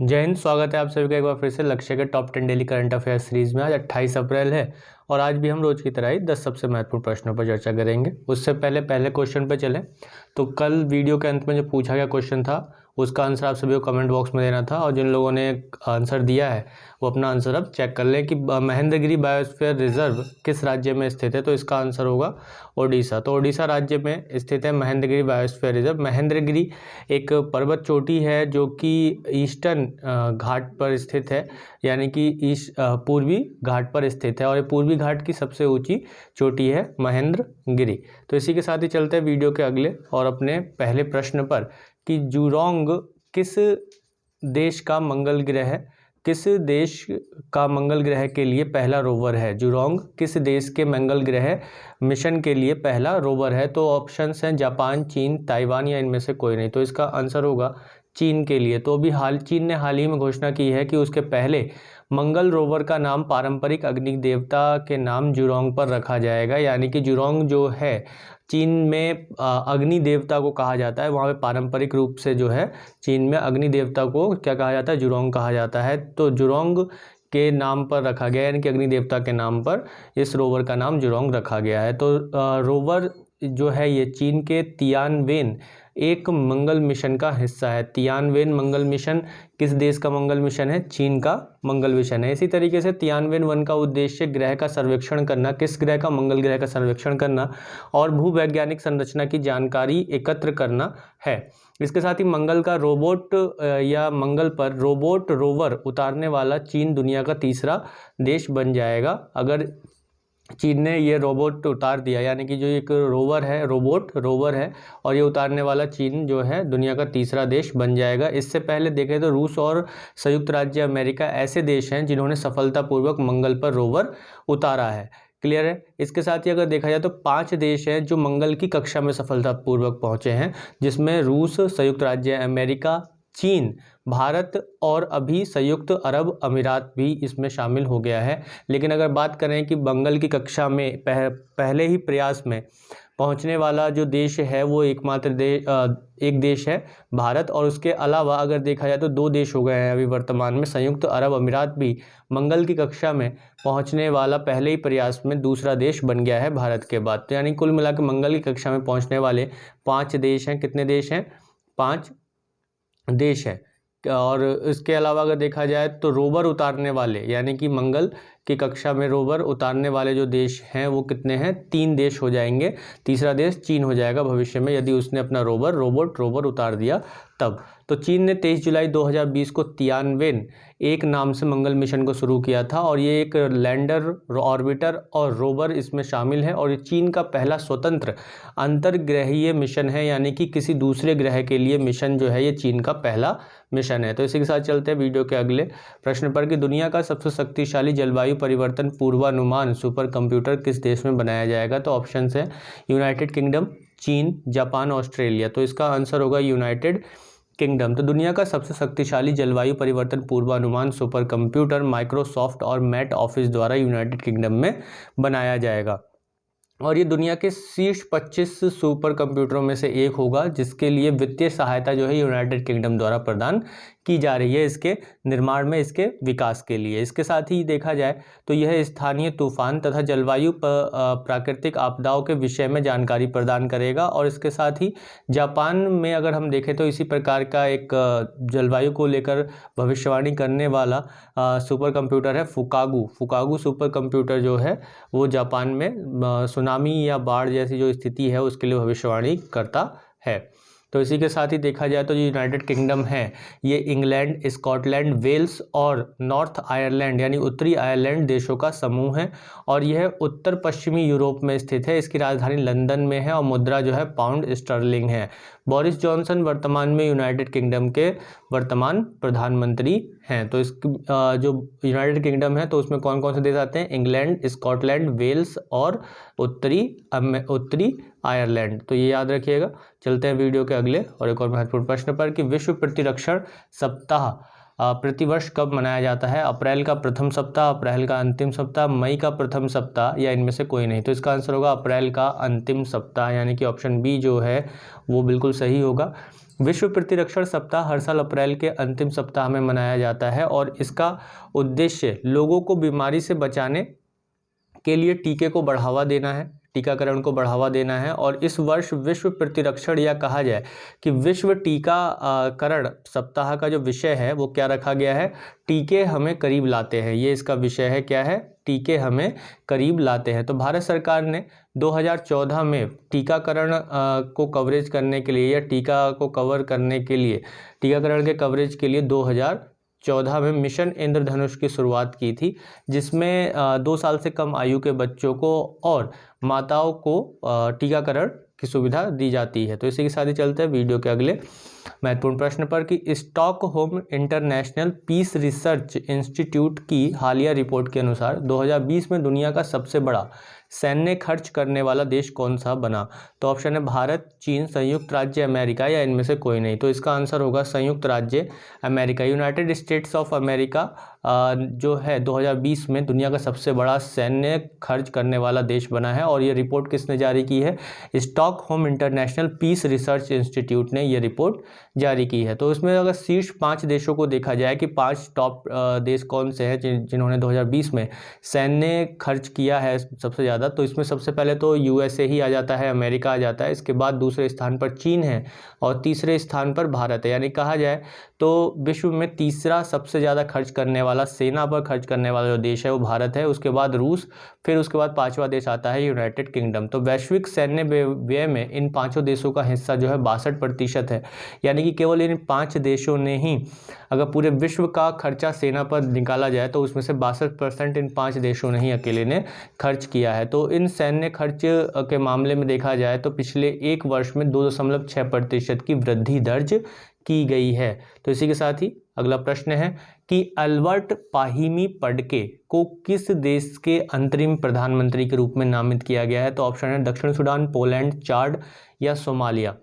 जय हिंद। स्वागत है आप सभी का एक बार फिर से लक्ष्य के top 10 daily current affair series में। आज 28 अप्रैल है और आज भी हम रोज की तरह ही 10 सबसे महत्वपूर्ण प्रश्नों पर चर्चा करेंगे। उससे पहले क्वेश्चन पर चलें तो कल वीडियो के अंत में जो पूछा गया क्वेश्चन था उसका आंसर आप सभी को कमेंट बॉक्स में देना था और जिन लोगों ने आंसर दिया है वो अपना आंसर अब चेक कर लें कि महेंद्रगिरी बायोस्फीयर रिजर्व किस राज्य में स्थित है। तो इसका आंसर होगा ओडिशा। तो ओडिशा राज्य में स्थित है महेंद्रगिरी बायोस्फीयर रिजर्व। महेंद्रगिरी एक पर्वत चोटी है जो कि ईस्टर्न घाट पर स्थित है, यानी कि पूर्वी घाट पर स्थित है और ये पूर्वी घाट की सबसे ऊंची चोटी है महेंद्रगिरी। तो इसी के साथ ही चलते हैं वीडियो के अगले और अपने पहले प्रश्न पर कि जुरोंग किस देश का मंगल ग्रह है। किस देश का मंगल ग्रह के लिए पहला रोवर है। जुरोंग किस देश के मंगल ग्रह मिशन के लिए पहला रोवर है। तो ऑप्शंस हैं जापान, चीन, ताइवान या इनमें से कोई नहीं। तो इसका आंसर होगा चीन के लिए। तो अभी चीन ने हाल ही में घोषणा की है कि उसके पहले मंगल रोवर का नाम पारंपरिक अग्नि देवता के नाम जुरोंग पर रखा जाएगा, यानी कि जुरोंग जो है चीन में अग्नि देवता को कहा जाता है। वहाँ पे पारंपरिक रूप से जो है चीन में अग्नि देवता को क्या कहा जाता है, जुरोंग कहा जाता है। तो जुरोंग के नाम पर रखा गया, यानी कि अग्नि देवता के नाम पर इस रोवर का नाम जुरोंग रखा गया है। तो रोवर जो है ये चीन के तियानवेन एक मंगल मिशन का हिस्सा है। तियानवेन मंगल मिशन किस देश का मंगल मिशन है? चीन का मंगल मिशन है। इसी तरीके से तियानवेन-1 का उद्देश्य ग्रह का सर्वेक्षण करना, किस ग्रह का? मंगल ग्रह का सर्वेक्षण करना और भूवैज्ञानिक संरचना की जानकारी एकत्र करना है। इसके साथ ही मंगल का रोबोट या मंगल पर रोबोट रोवर उतारने वाला चीन दुनिया का तीसरा देश बन जाएगा। अगर चीन ने ये रोबोट उतार दिया, यानी कि जो एक रोवर है, रोबोट रोवर है और ये उतारने वाला चीन जो है दुनिया का तीसरा देश बन जाएगा। इससे पहले देखें तो रूस और संयुक्त राज्य अमेरिका ऐसे देश हैं जिन्होंने सफलतापूर्वक मंगल पर रोवर उतारा है। क्लियर है। इसके साथ ही अगर देखा जाए तो 5 देश हैं जो मंगल की कक्षा में सफलतापूर्वक पहुंचे हैं, जिसमें रूस, संयुक्त राज्य अमेरिका, चीन, भारत और अभी संयुक्त अरब अमीरात भी इसमें शामिल हो गया है। लेकिन अगर बात करें कि मंगल की कक्षा में पहले ही प्रयास में पहुंचने वाला जो देश है वो एकमात्र एक देश है भारत, और उसके अलावा अगर देखा जाए तो 2 देश हो गए हैं अभी वर्तमान में। संयुक्त अरब अमीरात भी मंगल की कक्षा में पहुंचने वाला पहले ही प्रयास में दूसरा देश बन गया है भारत के बाद। तो यानी कुल मिलाकर मंगल की कक्षा में पहुंचने वाले 5 देश हैं। कितने देश हैं? 5 देश हैं। और इसके अलावा अगर देखा जाए तो रोवर उतारने वाले, यानी कि मंगल की कक्षा में रोवर उतारने वाले जो देश हैं वो कितने हैं? 3 देश हो जाएंगे। तीसरा देश चीन हो जाएगा भविष्य में, यदि उसने अपना रोवर उतार दिया तब। तो चीन ने 23 जुलाई 2020 को तियानवेन एक नाम से मंगल मिशन को शुरू किया था और ये एक लैंडर, ऑर्बिटर और रोवर इसमें शामिल है और ये चीन का पहला स्वतंत्र अंतर्ग्रहीय मिशन है, यानी कि किसी दूसरे ग्रह के लिए मिशन जो है ये चीन का पहला मिशन है। तो इसी के साथ चलते हैं वीडियो के अगले प्रश्न पर कि दुनिया का सबसे शक्तिशाली जलवायु परिवर्तन पूर्वानुमान सुपर कंप्यूटर किस देश में बनाया जाएगा। तो ऑप्शन है यूनाइटेड किंगडम, चीन, जापान, ऑस्ट्रेलिया। तो इसका आंसर होगा यूनाइटेड किंगडम। तो दुनिया का सबसे शक्तिशाली जलवायु परिवर्तन पूर्वानुमान सुपर कंप्यूटर माइक्रोसॉफ्ट और मैट ऑफिस द्वारा यूनाइटेड किंगडम में बनाया जाएगा और ये दुनिया के शीर्ष 25 सुपर कंप्यूटरों में से एक होगा, जिसके लिए वित्तीय सहायता जो है यूनाइटेड किंगडम द्वारा प्रदान की जा रही है इसके निर्माण में, इसके विकास के लिए। इसके साथ ही देखा जाए तो यह स्थानीय तूफान तथा जलवायु प्राकृतिक आपदाओं के विषय में जानकारी प्रदान करेगा। और इसके साथ ही जापान में अगर हम देखें तो इसी प्रकार का एक जलवायु को लेकर भविष्यवाणी करने वाला सुपर कंप्यूटर है फुकागू सुपर कंप्यूटर जो है वो जापान में सुनामी या बाढ़ जैसी जो स्थिति है उसके लिए भविष्यवाणी करता है। तो इसी के साथ ही देखा जाए तो जो यूनाइटेड किंगडम है ये इंग्लैंड, स्कॉटलैंड, वेल्स और नॉर्थ आयरलैंड यानी उत्तरी आयरलैंड देशों का समूह है और यह उत्तर पश्चिमी यूरोप में स्थित है। इसकी राजधानी लंदन में है और मुद्रा जो है पाउंड स्टर्लिंग है। बोरिस जॉनसन वर्तमान में यूनाइटेड किंगडम के वर्तमान प्रधानमंत्री हैं। तो इस जो यूनाइटेड किंगडम है तो उसमें कौन कौन से देश आते हैं? इंग्लैंड, स्कॉटलैंड, वेल्स और उत्तरी आयरलैंड। तो ये याद रखिएगा। चलते हैं वीडियो के अगले और एक और महत्वपूर्ण प्रश्न पर कि विश्व प्रतिरक्षण सप्ताह प्रतिवर्ष कब मनाया जाता है। अप्रैल का प्रथम सप्ताह, अप्रैल का अंतिम सप्ताह, मई का प्रथम सप्ताह या इनमें से कोई नहीं। तो इसका आंसर होगा अप्रैल का अंतिम सप्ताह, यानी कि ऑप्शन बी जो है वो बिल्कुल सही होगा। विश्व प्रतिरक्षण सप्ताह हर साल अप्रैल के अंतिम सप्ताह में मनाया जाता है और इसका उद्देश्य लोगों को बीमारी से बचाने के लिए टीके को बढ़ावा देना है, टीकाकरण को बढ़ावा देना है। और इस वर्ष विश्व प्रतिरक्षण या कहा जाए कि विश्व टीकाकरण सप्ताह का जो विषय है वो क्या रखा गया है, टीके हमें करीब लाते हैं। ये इसका विषय है, क्या है, टीके हमें करीब लाते हैं। तो भारत सरकार ने 2014 में टीकाकरण को कवरेज करने के लिए या टीका को कवर करने के लिए, टीकाकरण के कवरेज के लिए 2014 में मिशन इंद्रधनुष की शुरुआत की थी, जिसमें 2 साल से कम आयु के बच्चों को और माताओं को टीकाकरण की सुविधा दी जाती है। तो इसी के साथ ही चलते हैं वीडियो के अगले महत्वपूर्ण प्रश्न पर कि Stockholm International Peace Research Institute की हालिया रिपोर्ट के अनुसार 2020 में दुनिया का सबसे बड़ा सैन्य खर्च करने वाला देश कौन सा बना। तो ऑप्शन है भारत, चीन, संयुक्त राज्य अमेरिका या इनमें से कोई नहीं। तो इसका आंसर होगा संयुक्त राज्य America. United states of America जो है 2020 में दुनिया का सबसे बड़ा सैन्य खर्च करने वाला देश बना है। और ये रिपोर्ट किसने जारी की है, Stockholm International Peace Research Institute ने ये रिपोर्ट जारी की है। तो इसमें अगर शीर्ष 5 देशों को देखा जाए कि 5 टॉप देश कौन से हैं जिन्होंने 2020 में सैन्य खर्च किया है सबसे ज़्यादा, तो इसमें सबसे पहले तो यूएसए ही आ जाता है, अमेरिका आ जाता है, इसके बाद दूसरे स्थान पर चीन है और तीसरे स्थान पर भारत है। यानी कहा जाए तो विश्व में तीसरा सबसे ज़्यादा खर्च करने वाला, सेना पर खर्च करने वाला जो देश है वो भारत है, उसके बाद रूस, फिर उसके बाद 5वां देश आता है यूनाइटेड किंगडम। तो वैश्विक सैन्य व्यय में इन 5 देशों का हिस्सा जो है 62% है। यानी कि केवल इन 5 देशों ने ही, अगर पूरे विश्व का खर्चा सेना पर निकाला जाए तो उसमें से 62% इन 5 देशों ने ही अकेले ने खर्च किया है। तो इन सैन्य खर्च के मामले में देखा जाए तो पिछले एक वर्ष में 2.6% की वृद्धि दर्ज की गई है। तो इसी के साथ ही अगला प्रश्न है कि अल्बर्ट पाहिमी पडके को किस देश के अंतरिम प्रधानमंत्री के रूप में नामित किया गया है। तो ऑप्शन है दक्षिण सूडान, पोलैंड, चाड या सोमालिया।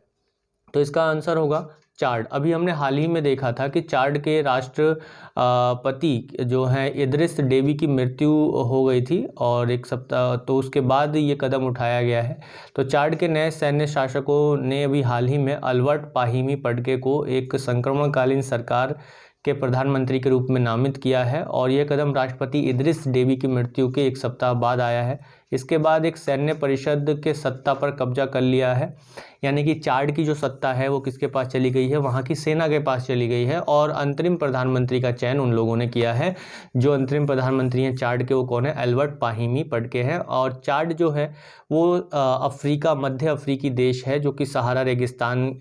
तो इसका आंसर होगा चाड। अभी हमने हाल ही में देखा था कि चाड के राष्ट्रपति जो हैं इदरिस डेबी की मृत्यु हो गई थी और एक सप्ताह, तो उसके बाद ये कदम उठाया गया है। तो चाड के नए सैन्य शासकों ने अभी हाल ही में अल्बर्ट पाहिमी पडके को एक संक्रमणकालीन सरकार के प्रधानमंत्री के रूप में नामित किया है और यह कदम राष्ट्रपति इदरिस डेबी की मृत्यु के एक सप्ताह बाद आया है। इसके बाद एक सैन्य परिषद के सत्ता पर कब्जा कर लिया है, यानी कि चाड की जो सत्ता है वो किसके पास चली गई है, वहाँ की सेना के पास चली गई है और अंतरिम प्रधानमंत्री का चयन उन लोगों ने किया है। जो अंतरिम प्रधानमंत्री हैं चाड के, वो कौन है, अल्बर्ट पाहिमी पडके हैं। और चाड जो है वो अफ्रीका, मध्य अफ्रीकी देश है जो कि सहारा रेगिस्तान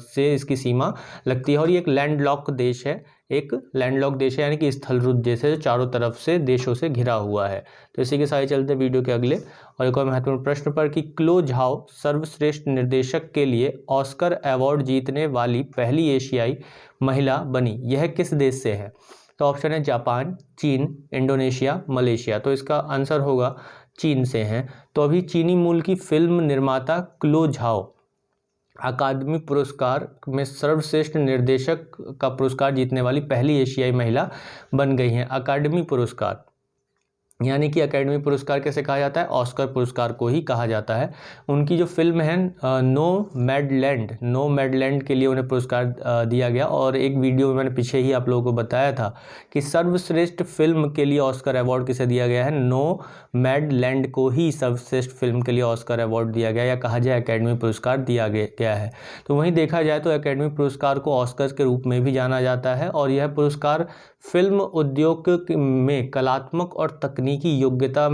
से इसकी सीमा लगती है और ये एक लैंडलॉक देश है, एक लैंडलॉक देश है, यानी कि स्थलरुद्ध देश है जो चारों तरफ से देशों से घिरा हुआ है। तो इसी के साथ चलते वीडियो के अगले और एक और महत्वपूर्ण प्रश्न पर कि क्लो झाओ सर्वश्रेष्ठ निर्देशक के लिए ऑस्कर अवार्ड जीतने वाली पहली एशियाई महिला बनी, यह किस देश से है। तो ऑप्शन है जापान, चीन, इंडोनेशिया, मलेशिया। तो इसका आंसर होगा चीन से हैं। तो अभी चीनी मूल की फिल्म निर्माता क्लो झाओ अकादमी पुरस्कार में सर्वश्रेष्ठ निर्देशक का पुरस्कार जीतने वाली पहली एशियाई महिला बन गई हैं। अकादमी पुरस्कार यानी कि अकेडमी पुरस्कार कैसे कहा जाता है, ऑस्कर पुरस्कार को ही कहा जाता है। उनकी जो फिल्म है नोमैडलैंड के लिए उन्हें पुरस्कार दिया गया और एक वीडियो में मैंने पीछे ही आप लोगों को बताया था कि सर्वश्रेष्ठ फिल्म के लिए ऑस्कर अवार्ड किसे दिया गया है, नोमैडलैंड को ही सर्वश्रेष्ठ फिल्म के लिए ऑस्कर अवार्ड दिया गया या कहा जाए अकेडमी पुरस्कार दिया गया है। तो वहीं देखा जाए तो अकेडमी पुरस्कार को ऑस्कर के रूप में भी जाना जाता है और यह पुरस्कार फिल्म उद्योग में कलात्मक और तकनीकी योग्यता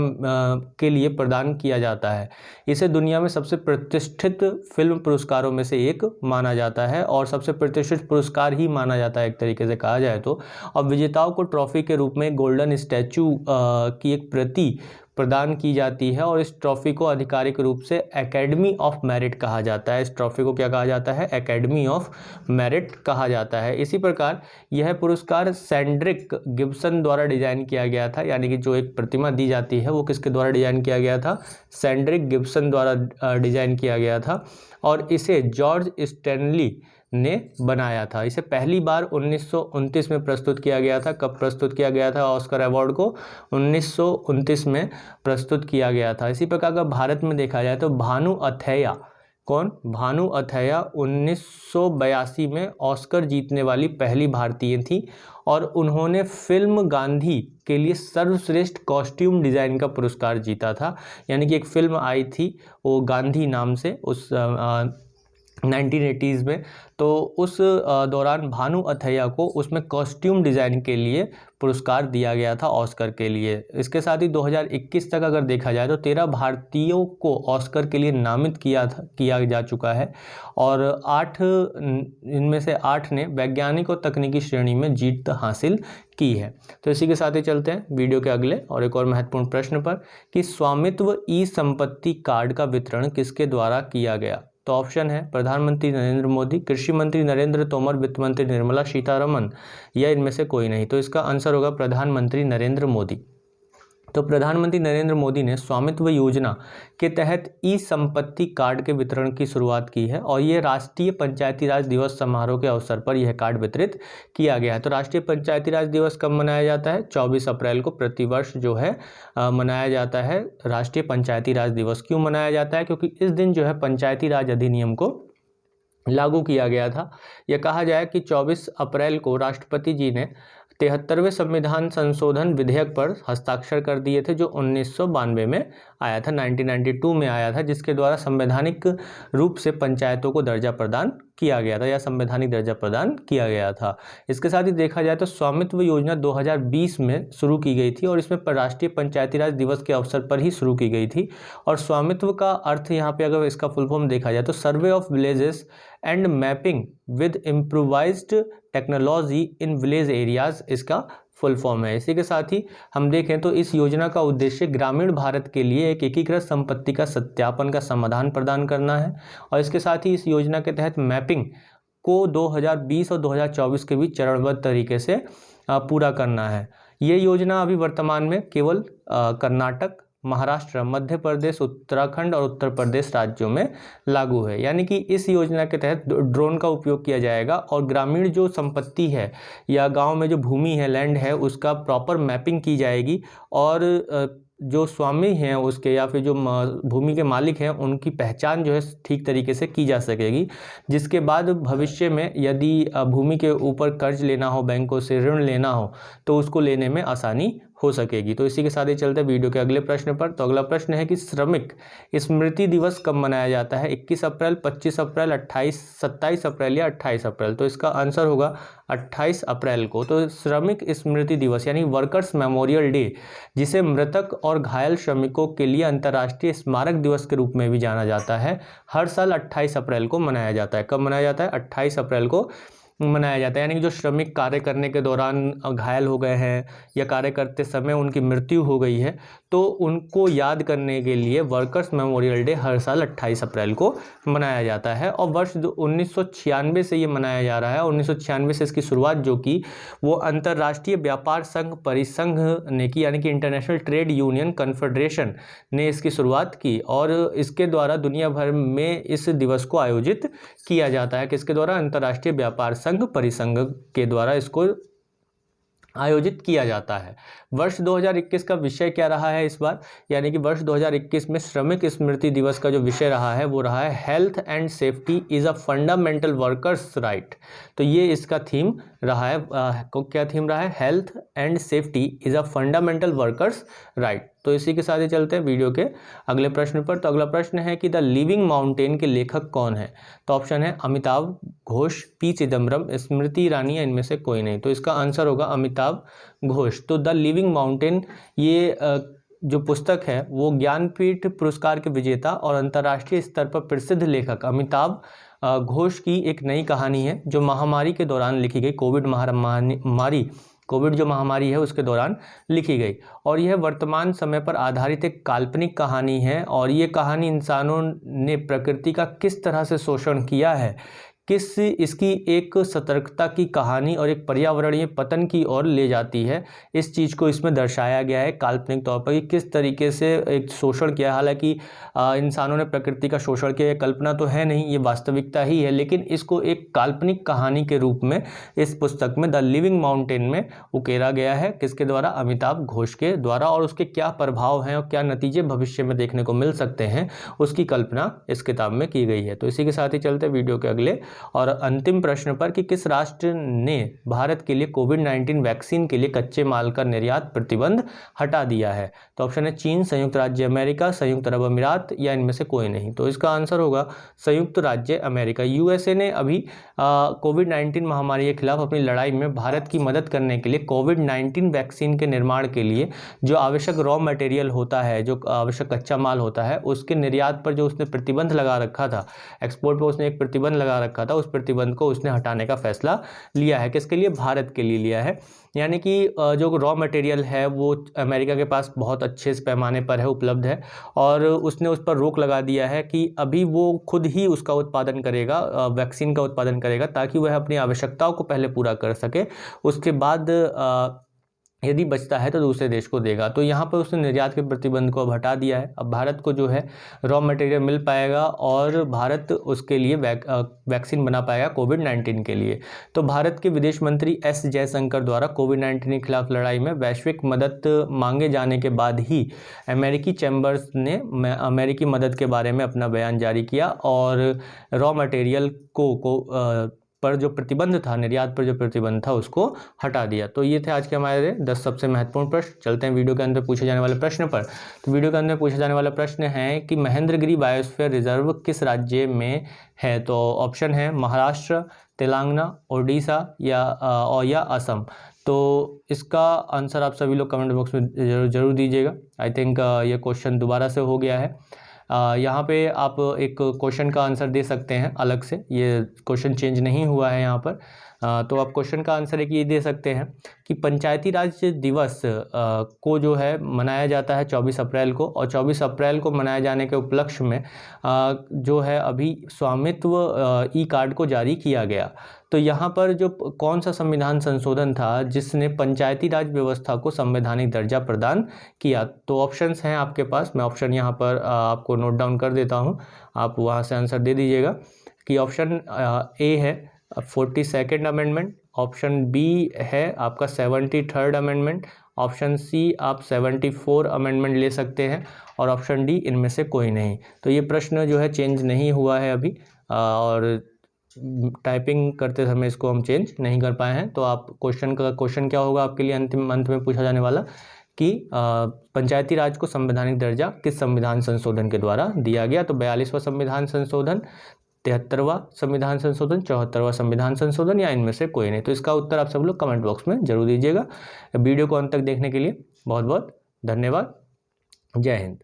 के लिए प्रदान किया जाता है। इसे दुनिया में सबसे प्रतिष्ठित फिल्म पुरस्कारों में से एक माना जाता है और सबसे प्रतिष्ठित पुरस्कार ही माना जाता है एक तरीके से कहा जाए तो। और विजेताओं को ट्रॉफी के रूप में गोल्डन स्टैचू की एक प्रति प्रदान की जाती है और इस ट्रॉफी को आधिकारिक रूप से एकेडमी ऑफ मेरिट कहा जाता है। इस ट्रॉफी को क्या कहा जाता है, एकेडमी ऑफ मेरिट कहा जाता है। इसी प्रकार यह पुरस्कार सेंड्रिक गिब्सन द्वारा डिजाइन किया गया था, यानी कि जो एक प्रतिमा दी जाती है वो किसके द्वारा डिजाइन किया गया था, सेंड्रिक गिब्सन द्वारा डिजाइन किया गया था और इसे जॉर्ज स्टैनली ने बनाया था। इसे पहली बार 1929 में प्रस्तुत किया गया था। कब प्रस्तुत किया गया था ऑस्कर अवार्ड को, 1929 में प्रस्तुत किया गया था। इसी प्रकार का भारत में देखा जाए तो भानु अथैया कौन? भानु अथैया 1982 में ऑस्कर जीतने वाली पहली भारतीय थी और उन्होंने फिल्म गांधी के लिए सर्वश्रेष्ठ कॉस्ट्यूम डिज़ाइन का पुरस्कार जीता था। यानी कि एक फिल्म आई थी वो गांधी नाम से उस 1980s में, तो उस दौरान भानु अथैया को उसमें कॉस्ट्यूम डिज़ाइन के लिए पुरस्कार दिया गया था ऑस्कर के लिए। इसके साथ ही 2021 तक अगर देखा जाए तो 13 भारतीयों को ऑस्कर के लिए नामित किया जा चुका है और 8 इनमें से 8 ने वैज्ञानिक और तकनीकी श्रेणी में जीत हासिल की है। तो इसी के साथ ही चलते हैं वीडियो के अगले और एक और महत्वपूर्ण प्रश्न पर कि स्वामित्व ई संपत्ति कार्ड का वितरण किसके द्वारा किया गया? तो ऑप्शन है प्रधानमंत्री नरेंद्र मोदी, कृषि मंत्री नरेंद्र तोमर, वित्त मंत्री निर्मला सीतारमण या इनमें से कोई नहीं। तो इसका आंसर होगा प्रधानमंत्री नरेंद्र मोदी। तो प्रधानमंत्री नरेंद्र मोदी ने स्वामित्व योजना के तहत ई संपत्ति कार्ड के वितरण की शुरुआत की है और ये राष्ट्रीय पंचायती राज दिवस समारोह के अवसर पर यह कार्ड वितरित किया गया है। तो राष्ट्रीय पंचायती राज दिवस कब मनाया जाता है? 24 अप्रैल को प्रतिवर्ष जो है मनाया जाता है राष्ट्रीय पंचायती राज दिवस। क्यों मनाया जाता है? क्योंकि इस दिन जो है पंचायती राज अधिनियम को लागू किया गया था। यह कहा जाए कि 24 अप्रैल को राष्ट्रपति जी ने 73वें संविधान संशोधन विधेयक पर हस्ताक्षर कर दिए थे जो 1992 में आया था, 1992 में आया था, जिसके द्वारा संवैधानिक रूप से पंचायतों को दर्जा प्रदान किया गया था या संवैधानिक दर्जा प्रदान किया गया था। इसके साथ ही देखा जाए तो स्वामित्व योजना 2020 में शुरू की गई थी और इसमें राष्ट्रीय पंचायती राज दिवस के अवसर पर ही शुरू की गई थी। और स्वामित्व का अर्थ यहाँ पे अगर इसका फुल फॉर्म देखा जाए तो survey of villages and mapping with improvised technology in village areas इसका फुल फॉर्म है। इसी के साथ ही हम देखें तो इस योजना का उद्देश्य ग्रामीण भारत के लिए एक एकीकृत संपत्ति का सत्यापन का समाधान प्रदान करना है और इसके साथ ही इस योजना के तहत मैपिंग को 2020 और 2024 के बीच चरणबद्ध तरीके से पूरा करना है। ये योजना अभी वर्तमान में केवल कर्नाटक, महाराष्ट्र, मध्य प्रदेश, उत्तराखंड और उत्तर प्रदेश राज्यों में लागू है। यानी कि इस योजना के तहत ड्रोन का उपयोग किया जाएगा और ग्रामीण जो संपत्ति है या गांव में जो भूमि है, लैंड है, उसका प्रॉपर मैपिंग की जाएगी और जो स्वामी हैं उसके या फिर जो भूमि के मालिक हैं उनकी पहचान जो है ठीक तरीके से की जा सकेगी, जिसके बाद भविष्य में यदि भूमि के ऊपर कर्ज लेना हो, बैंकों से ऋण लेना हो तो उसको लेने में आसानी हो सकेगी। तो इसी के साथ ही चलते हैं वीडियो के अगले प्रश्न पर। तो अगला प्रश्न है कि श्रमिक स्मृति दिवस कब मनाया जाता है? 21 अप्रैल, 25 अप्रैल, 27 अप्रैल या 28 अप्रैल? तो इसका आंसर होगा 28 अप्रैल को। तो श्रमिक स्मृति दिवस यानी वर्कर्स मेमोरियल डे, जिसे मृतक और घायल श्रमिकों के लिए अंतर्राष्ट्रीय स्मारक दिवस के रूप में भी जाना जाता है, हर साल 28 अप्रैल को मनाया जाता है। कब मनाया जाता है? 28 अप्रैल को मनाया जाता है। यानी कि जो श्रमिक कार्य करने के दौरान घायल हो गए हैं या कार्य करते समय उनकी मृत्यु हो गई है तो उनको याद करने के लिए वर्कर्स मेमोरियल डे हर साल 28 अप्रैल को मनाया जाता है और वर्ष 1996 से ये मनाया जा रहा है। 1996 से इसकी शुरुआत जो की वो अंतर्राष्ट्रीय व्यापार संघ परिसंघ ने की, यानी कि इंटरनेशनल ट्रेड यूनियन कन्फेडरेशन ने इसकी शुरुआत की और इसके द्वारा दुनिया भर में इस दिवस को आयोजित किया जाता है। किसके द्वारा? अंतर्राष्ट्रीय व्यापार संघ परिसंघ के द्वारा इसको आयोजित किया जाता है। वर्ष 2021 का विषय क्या रहा है इस बार? यानी कि वर्ष 2021 में श्रमिक स्मृति दिवस का जो विषय रहा है वो रहा है health and safety is a fundamental workers right. तो ये इसका थीम रहा है। क्या थीम रहा है? Health and safety is a fundamental workers right. तो इसी के साथ ही चलते हैं वीडियो के अगले प्रश्न पर। तो अगला प्रश्न है कि द लिविंग माउंटेन के लेखक कौन है? तो ऑप्शन है अमिताभ घोष, पी चिदम्बरम, स्मृति ईरानी या इनमें से कोई नहीं। तो इसका आंसर होगा अमिताभ घोष। तो द लिविंग माउंटेन ये जो पुस्तक है वो ज्ञानपीठ पुरस्कार के विजेता और अंतर्राष्ट्रीय स्तर पर प्रसिद्ध लेखक अमिताभ घोष की एक नई कहानी है जो महामारी के दौरान लिखी गई। कोविड जो महामारी है उसके दौरान लिखी गई और यह वर्तमान समय पर आधारित एक काल्पनिक कहानी है और ये कहानी इंसानों ने प्रकृति का किस तरह से शोषण किया है, इसकी एक सतर्कता की कहानी और एक पर्यावरणीय पतन की ओर ले जाती है। इस चीज़ को इसमें दर्शाया गया है काल्पनिक तौर पर कि किस तरीके से एक शोषण किया। हालांकि इंसानों ने प्रकृति का शोषण किया, कल्पना तो है नहीं, ये वास्तविकता ही है, लेकिन इसको एक काल्पनिक कहानी के रूप में इस पुस्तक में द लिविंग माउंटेन में उकेरा गया है। किसके द्वारा? अमिताभ घोष के द्वारा। और उसके क्या प्रभाव हैं और क्या नतीजे भविष्य में देखने को मिल सकते हैं, उसकी कल्पना इस किताब में की गई है। तो इसी के साथ ही चलते वीडियो के अगले और अंतिम प्रश्न पर कि किस राष्ट्र ने भारत के लिए कोविड-19 वैक्सीन के लिए कच्चे माल का निर्यात प्रतिबंध हटा दिया है? तो ऑप्शन है चीन, संयुक्त राज्य अमेरिका, संयुक्त अरब अमीरात या इनमें से कोई नहीं। तो इसका आंसर होगा संयुक्त राज्य अमेरिका। यूएसए ने अभी कोविड-19 महामारी के खिलाफ अपनी लड़ाई में भारत की मदद करने के लिए कोविड-19 वैक्सीन के निर्माण के लिए जो आवश्यक रॉ मटेरियल होता है, जो आवश्यक कच्चा माल होता है, उसके निर्यात पर जो उसने प्रतिबंध लगा रखा था, एक्सपोर्ट पर उसने एक प्रतिबंध लगा रखा था, उस प्रतिबंध को उसने हटाने का फैसला लिया है। किसके लिए? भारत के लिए लिया है। यानी कि जो रॉ मटेरियल है वो अमेरिका के पास बहुत अच्छे पैमाने पर है, उपलब्ध है, और उसने उस पर रोक लगा दिया है कि अभी वो खुद ही उसका उत्पादन करेगा, वैक्सीन का उत्पादन करेगा, ताकि वह अपनी आवश्यकताओं को पहले पूरा कर सके, उसके बाद यदि बचता है तो दूसरे देश को देगा। तो यहाँ पर उसने निर्यात के प्रतिबंध को अब हटा दिया है। अब भारत को जो है रॉ मटेरियल मिल पाएगा और भारत उसके लिए वैक्सीन बना पाएगा कोविड-19 के लिए। तो भारत के विदेश मंत्री एस जयशंकर द्वारा कोविड-19 के खिलाफ लड़ाई में वैश्विक मदद मांगे जाने के बाद ही अमेरिकी चैम्बर्स ने अमेरिकी मदद के बारे में अपना बयान जारी किया और रॉ मटेरियल पर जो प्रतिबंध था, निर्यात पर जो प्रतिबंध था, उसको हटा दिया। तो ये थे आज के हमारे 10 सबसे महत्वपूर्ण प्रश्न। चलते हैं वीडियो के अंदर पूछे जाने वाले प्रश्न पर। तो वीडियो के अंदर पूछा जाने वाला प्रश्न है कि महेंद्रगिरी बायोस्फीयर रिजर्व किस राज्य में है? तो ऑप्शन है महाराष्ट्र, तेलंगाना, ओडिशा या असम। तो इसका आंसर आप सभी लोग कमेंट बॉक्स में जरूर दीजिएगा। आई थिंक ये क्वेश्चन दोबारा से हो गया है। यहाँ पे आप एक क्वेश्चन का आंसर दे सकते हैं अलग से, ये क्वेश्चन चेंज नहीं हुआ है यहाँ पर। तो आप क्वेश्चन का आंसर एक ये दे सकते हैं कि पंचायती राज दिवस को जो है मनाया जाता है 24 अप्रैल को, और 24 अप्रैल को मनाए जाने के उपलक्ष्य में जो है अभी स्वामित्व ई कार्ड को जारी किया गया। तो यहाँ पर जो कौन सा संविधान संशोधन था जिसने पंचायती राज व्यवस्था को संवैधानिक दर्जा प्रदान किया? तो ऑप्शंस हैं आपके पास, मैं ऑप्शन यहाँ पर आपको नोट डाउन कर देता हूँ, आप वहाँ से आंसर दे दीजिएगा। कि ऑप्शन ए है 42nd अमेंडमेंट, ऑप्शन बी है आपका 73rd अमेंडमेंट, ऑप्शन सी आप 74 अमेंडमेंट ले सकते हैं, और ऑप्शन डी इनमें से कोई नहीं। तो ये प्रश्न जो है चेंज नहीं हुआ है अभी, और टाइपिंग करते समय इसको हम चेंज नहीं कर पाए हैं। तो आप क्वेश्चन क्या होगा आपके लिए अंतिम अंत में पूछा जाने वाला कि पंचायती राज को संवैधानिक दर्जा किस संविधान संशोधन के द्वारा दिया गया? तो 42वां संविधान संशोधन, 73वां संविधान संशोधन, 74वां संविधान संशोधन, या इनमें से कोई नहीं। तो इसका उत्तर आप सब लोग कमेंट बॉक्स में जरूर दीजिएगा। वीडियो को अंत तक देखने के लिए बहुत बहुत धन्यवाद। जय हिंद।